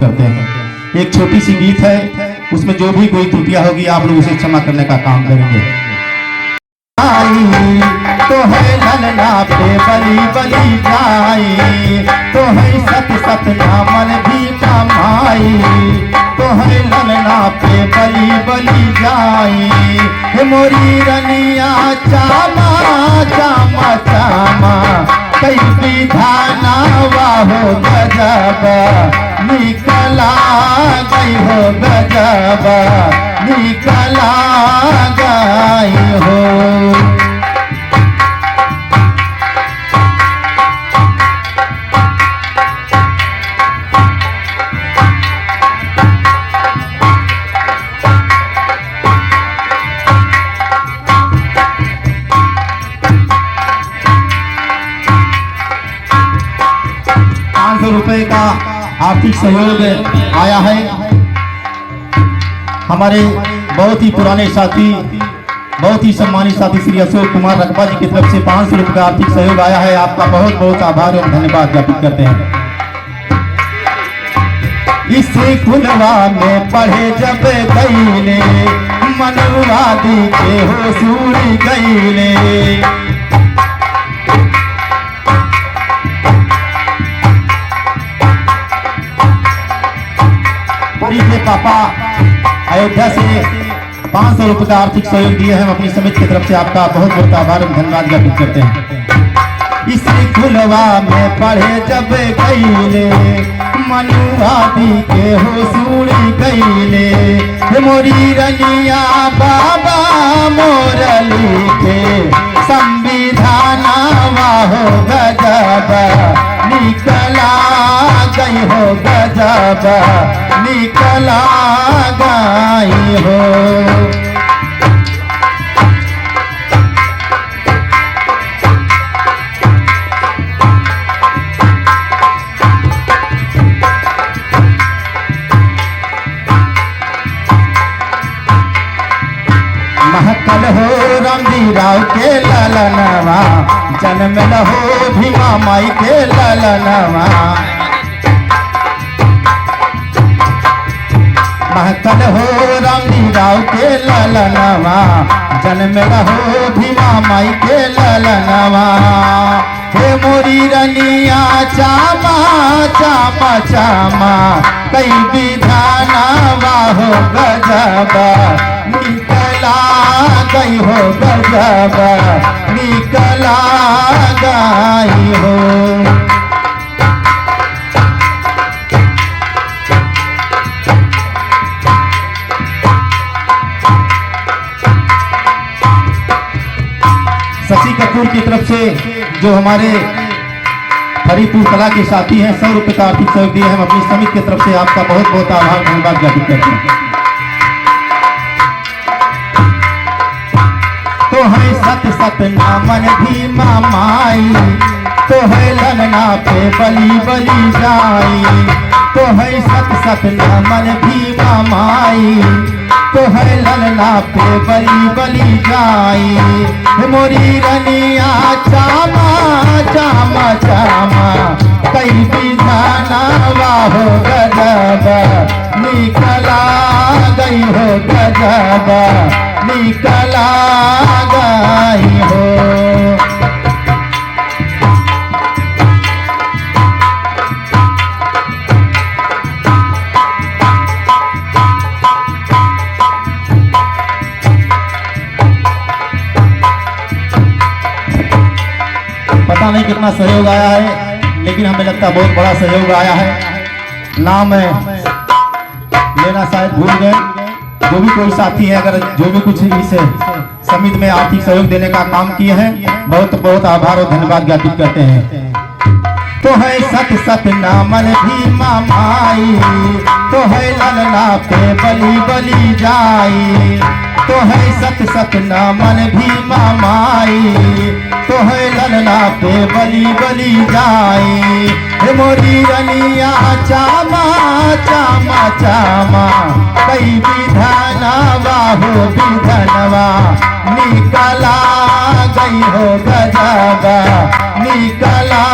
करते हैं। एक छोटी सी गीत है, उसमें जो भी कोई त्रुटियां होगी आप लोग उसे क्षमा करने का काम करेंगे। तो है ललना पे बली बली जाई, तो है सत सत नामन भी कमाई, तो है ललना पे बली बली जाई। हे मोरी रनिया चामा चामा चामा कई विधाना वाहो गजब निकला गई हो गजब निकला गई हो। ₹500 का आर्थिक सहयोग आया है। हमारे बहुत ही पुराने साथी, बहुत ही सम्मानित साथी श्री अशोक कुमार रकबा जी की तरफ से ₹500 का आर्थिक सहयोग आया है। आपका बहुत बहुत आभार और धन्यवाद ज्ञापित करते हैं। इस खुलवा में पढ़े जब गईले मनवादी के हो सूरी गईले, के पापा अयोध्या से ₹500 का आर्थिक सहयोग दिए हैं। हम अपनी समिति की तरफ से आपका बहुत बहुत आभार और धन्यवाद ज्ञापित करते हैं। इस खुलवा में पढ़े जब गईले मनुवादी के हो सूरी गईले, मोरी रनिया बाबा मोरली के संविधान वाहो गजब निकला गई हो गजब निकला गई हो। महकल हो रामजी राव के ललनवा, जन्म हो भीमा माई के ललनवा। महकल हो रामजी राव के ललनवा, जन्म हो भीमा माई के ललनवा। हे मोरी रनिया चामा चामा चामा कई विधाना वाहो गजब निकला गई हो गजब निकला गई हो। शशि कपूर की तरफ से जो हमारे हरिपुर कला के साथी हैं ₹100 का आर्थिक सहयोग दिए। हम अपनी समिति की तरफ से आपका बहुत बहुत आभार धन्यवाद ज्ञापित करते हैं। तो है सत सत नामन भी मामाई, तो है ललना पे बली बली जाई, तो है सत सत नामन भी मामाई, तो है ललना पे बली बली जाई। मोरी रनिया चामा चामा चामा कई विधाना वाहो गजब निकला गई हो गजब निकला गई हो। पता नहीं कितना सहयोग आया है, लेकिन हमें लगता है बहुत बड़ा सहयोग आया है। नाम लेना शायद भूल गए। जो भी कोई साथी है, अगर जो भी कुछ इस समिति में आर्थिक सहयोग देने का काम किए हैं, बहुत बहुत आभार और धन्यवाद ज्ञापित करते हैं। तो है सत सत नामन भी मामाई, तो है ललना पे बली बली जाई, तो है सत सत नामन भी मामाई, तो है ललना पे बली बली जाई। हे मोरी रनिया चामा चामा चामा कई विधाना वाहो विधनवा निकला गई हो गजब निकला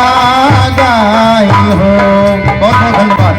गई हो। बहुत बहुत धन्यवाद।